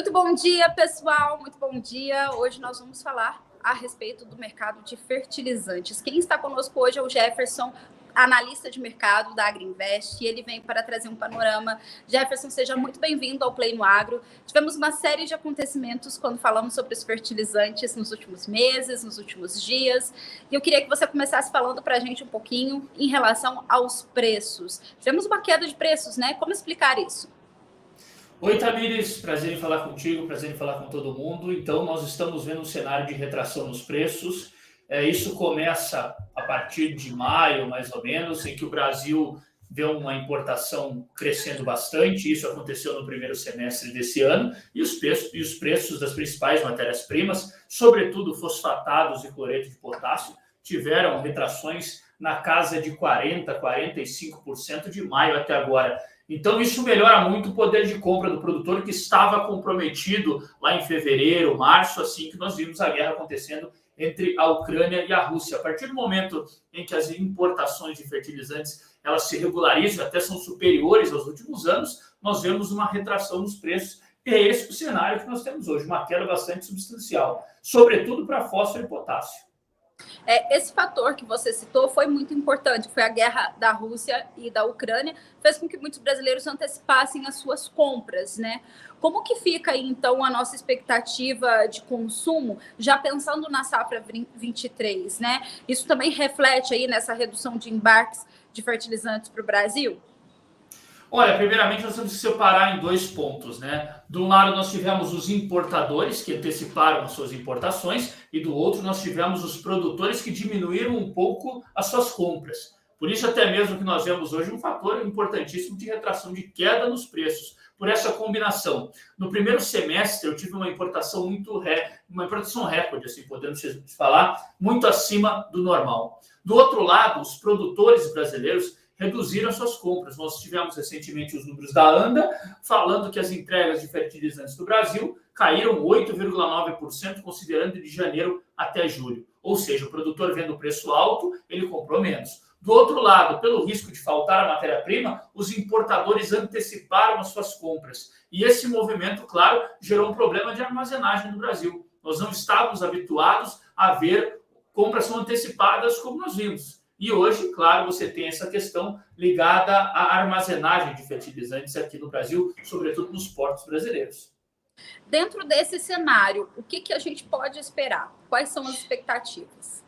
Muito bom dia, pessoal. Muito bom dia. Hoje nós vamos falar a respeito do mercado de fertilizantes. Quem está conosco hoje é o Jefferson, analista de mercado da Agriinvest, e ele vem para trazer um panorama. Jefferson, seja muito bem-vindo ao Play no Agro. Tivemos uma série de acontecimentos quando falamos sobre os fertilizantes nos últimos meses, nos últimos dias, e eu queria que você começasse falando para a gente um pouquinho em relação aos preços. Tivemos uma queda de preços, né? Como explicar isso? Oi, Tamires, prazer em falar contigo, prazer em falar com todo mundo. Então, nós estamos vendo um cenário de retração nos preços. Isso começa a partir de maio, mais ou menos, em que o Brasil vê uma importação crescendo bastante. Isso aconteceu no primeiro semestre desse ano. E os preços das principais matérias-primas, sobretudo fosfatados e cloreto de potássio, tiveram retrações na casa de 40%, 45% de maio até agora. Então, isso melhora muito o poder de compra do produtor, que estava comprometido lá em fevereiro, março, assim que nós vimos a guerra acontecendo entre a Ucrânia e a Rússia. A partir do momento em que as importações de fertilizantes elas se regularizam, até são superiores aos últimos anos, nós vemos uma retração nos preços. E é esse o cenário que nós temos hoje, uma queda bastante substancial, sobretudo para fósforo e potássio. Esse fator que você citou foi muito importante, foi a guerra da Rússia e da Ucrânia, fez com que muitos brasileiros antecipassem as suas compras, né? Como que fica aí, então, a nossa expectativa de consumo, já pensando na safra 23, né? Isso também reflete aí nessa redução de embarques de fertilizantes para o Brasil? Olha, primeiramente nós temos que separar em dois pontos, né? De um lado nós tivemos os importadores que anteciparam as suas importações e do outro nós tivemos os produtores que diminuíram um pouco as suas compras. Por isso até mesmo que nós vemos hoje um fator importantíssimo de retração, de queda nos preços, por essa combinação. No primeiro semestre eu tive uma importação uma importação recorde, assim podemos falar, muito acima do normal. Do outro lado, os produtores brasileiros reduziram suas compras. Nós tivemos recentemente os números da ANDA falando que as entregas de fertilizantes do Brasil caíram 8,9%, considerando de janeiro até julho. Ou seja, o produtor vendo o preço alto, ele comprou menos. Do outro lado, pelo risco de faltar a matéria-prima, os importadores anteciparam as suas compras. E esse movimento, claro, gerou um problema de armazenagem no Brasil. Nós não estávamos habituados a ver compras antecipadas como nós vimos. E hoje, claro, você tem essa questão ligada à armazenagem de fertilizantes aqui no Brasil, sobretudo nos portos brasileiros. Dentro desse cenário, o que a gente pode esperar? Quais são as expectativas?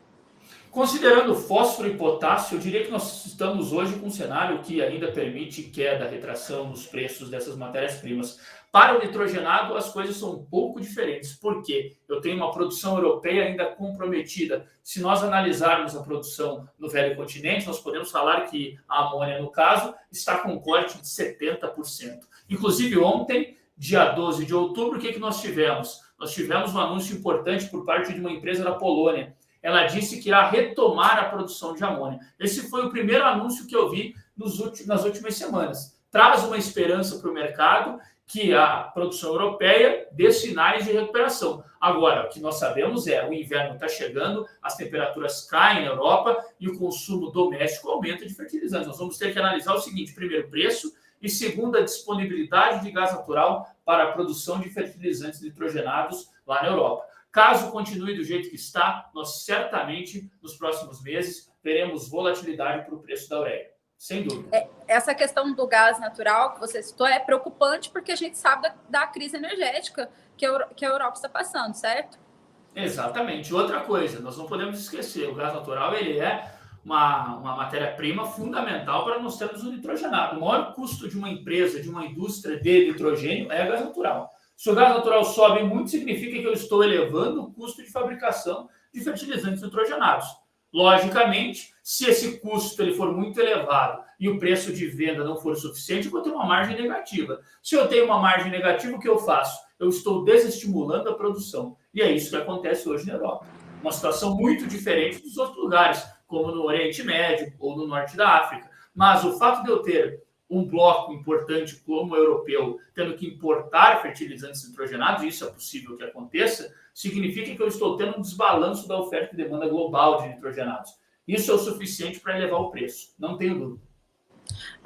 Considerando fósforo e potássio, eu diria que nós estamos hoje com um cenário que ainda permite queda, retração nos preços dessas matérias-primas. Para o nitrogenado, as coisas são um pouco diferentes, porque eu tenho uma produção europeia ainda comprometida. Se nós analisarmos a produção no velho continente, nós podemos falar que a amônia, no caso, está com um corte de 70%. Inclusive, ontem, dia 12 de outubro, o que nós tivemos? Nós tivemos um anúncio importante por parte de uma empresa da Polônia. Ela disse que irá retomar a produção de amônia. Esse foi o primeiro anúncio que eu vi nas últimas semanas. Traz uma esperança para o mercado que a produção europeia dê sinais de recuperação. Agora, o que nós sabemos o inverno está chegando, as temperaturas caem na Europa e o consumo doméstico aumenta de fertilizantes. Nós vamos ter que analisar o seguinte: primeiro, preço, e segundo, a disponibilidade de gás natural para a produção de fertilizantes nitrogenados lá na Europa. Caso continue do jeito que está, nós certamente, nos próximos meses, teremos volatilidade para o preço da ureia. Sem dúvida. Essa questão do gás natural que você citou é preocupante porque a gente sabe da crise energética que a Europa está passando, certo? Exatamente. Outra coisa, nós não podemos esquecer, o gás natural ele é uma matéria-prima fundamental para nós termos o nitrogenado. O maior custo de uma empresa, de uma indústria de nitrogênio é o gás natural. Se o gás natural sobe muito, significa que eu estou elevando o custo de fabricação de fertilizantes nitrogenados. Logicamente, se esse custo ele for muito elevado e o preço de venda não for suficiente, eu vou ter uma margem negativa. Se eu tenho uma margem negativa, o que eu faço? Eu estou desestimulando a produção. E é isso que acontece hoje na Europa. Uma situação muito diferente dos outros lugares, como no Oriente Médio ou no Norte da África. Mas o fato de eu ter um bloco importante como o europeu tendo que importar fertilizantes nitrogenados, e isso é possível que aconteça, significa que eu estou tendo um desbalanço da oferta e demanda global de nitrogenados. Isso é o suficiente para elevar o preço, não tenho dúvida.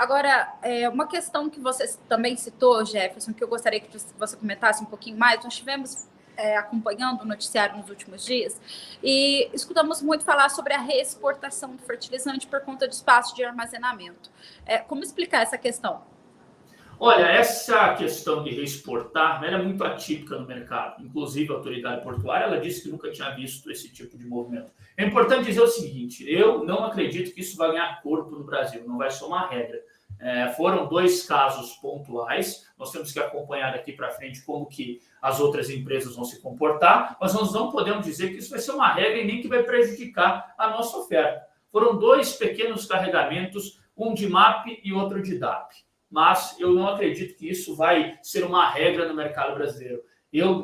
Agora, uma questão que você também citou, Jefferson, que eu gostaria que você comentasse um pouquinho mais, nós tivemos acompanhando o noticiário nos últimos dias e escutamos muito falar sobre a reexportação do fertilizante por conta de espaço de armazenamento. Como explicar essa questão? Olha, essa questão de reexportar era muito atípica no mercado. Inclusive, a autoridade portuária ela disse que nunca tinha visto esse tipo de movimento. É importante dizer o seguinte: eu não acredito que isso vai ganhar corpo no Brasil, não vai ser uma regra. Foram 2 casos pontuais, nós temos que acompanhar daqui para frente como que as outras empresas vão se comportar, mas nós não podemos dizer que isso vai ser uma regra e nem que vai prejudicar a nossa oferta. Foram 2 pequenos carregamentos, um de MAP e outro de DAP. Mas eu não acredito que isso vai ser uma regra no mercado brasileiro.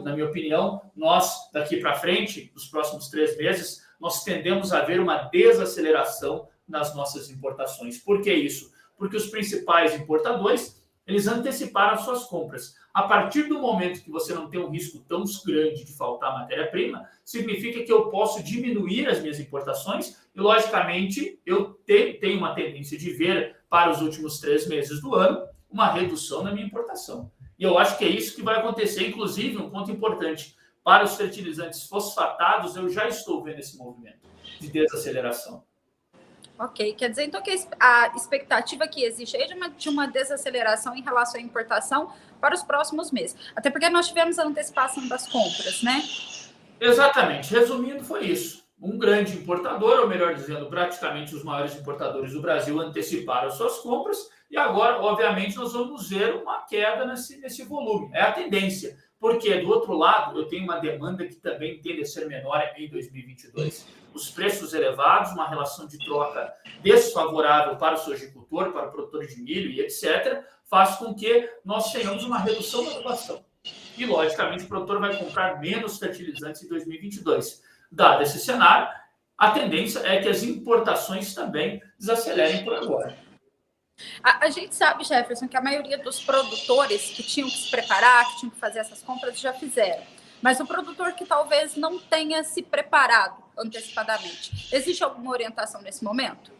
Na minha opinião, nós, daqui para frente, nos próximos 3 meses, nós tendemos a ver uma desaceleração nas nossas importações. Por que isso? Porque os principais importadores, eles anteciparam suas compras. A partir do momento que você não tem um risco tão grande de faltar matéria-prima, significa que eu posso diminuir as minhas importações e, logicamente, eu tenho uma tendência de ver para os últimos 3 meses do ano uma redução na minha importação. E eu acho que é isso que vai acontecer. Inclusive, um ponto importante, para os fertilizantes fosfatados, eu já estou vendo esse movimento de desaceleração. Ok, quer dizer então que a expectativa que existe é de uma desaceleração em relação à importação para os próximos meses. Até porque nós tivemos a antecipação das compras, né? Exatamente. Resumindo, foi isso. Um grande importador, ou melhor dizendo, praticamente os maiores importadores do Brasil anteciparam suas compras e agora, obviamente, nós vamos ver uma queda nesse volume. É a tendência. Porque, do outro lado, eu tenho uma demanda que também tende a ser menor em 2022. Os preços elevados, uma relação de troca desfavorável para o sojicultor, para o produtor de milho e etc., faz com que nós tenhamos uma redução da doação. E, logicamente, o produtor vai comprar menos fertilizantes em 2022. Dado esse cenário, a tendência é que as importações também desacelerem por agora. A gente sabe, Jefferson, que a maioria dos produtores que tinham que se preparar, que tinham que fazer essas compras, já fizeram. Mas o produtor que talvez não tenha se preparado antecipadamente, existe alguma orientação nesse momento?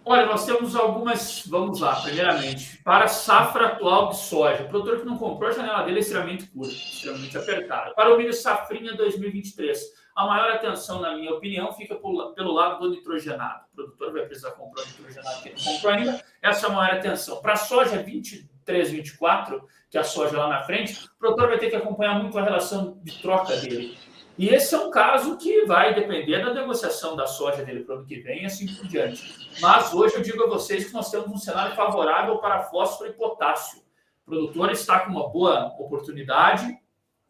Olha, nós temos algumas, vamos lá, primeiramente, para a safra atual de soja. O produtor que não comprou, a janela dele é extremamente curta, extremamente apertada. Para o milho safrinha 2023, a maior atenção, na minha opinião, fica pelo lado do nitrogenado. O produtor vai precisar comprar o nitrogenado que ele não comprou ainda. Essa é a maior atenção. Para a soja 23, 24, que é a soja lá na frente, o produtor vai ter que acompanhar muito a relação de troca dele. E esse é um caso que vai depender da negociação da soja dele para o ano que vem e assim por diante. Mas hoje eu digo a vocês que nós temos um cenário favorável para fósforo e potássio. O produtor está com uma boa oportunidade,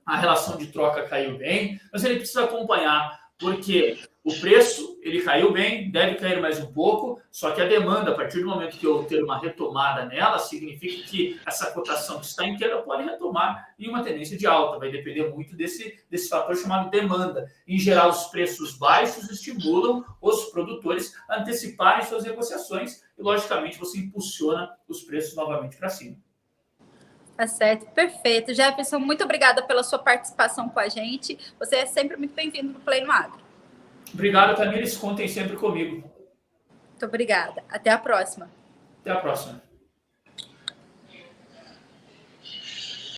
a relação de troca caiu bem, mas ele precisa acompanhar, porque o preço ele caiu bem, deve cair mais um pouco, só que a demanda, a partir do momento que eu ter uma retomada nela, significa que essa cotação que está em queda pode retomar em uma tendência de alta, vai depender muito desse fator chamado demanda. Em geral, os preços baixos estimulam os produtores a anteciparem suas negociações e, logicamente, você impulsiona os preços novamente para cima. Tá certo, perfeito. Jefferson, muito obrigada pela sua participação com a gente. Você é sempre muito bem-vindo no Play no Agro. Obrigado, Tamires. Contem sempre comigo. Muito obrigada. Até a próxima. Até a próxima.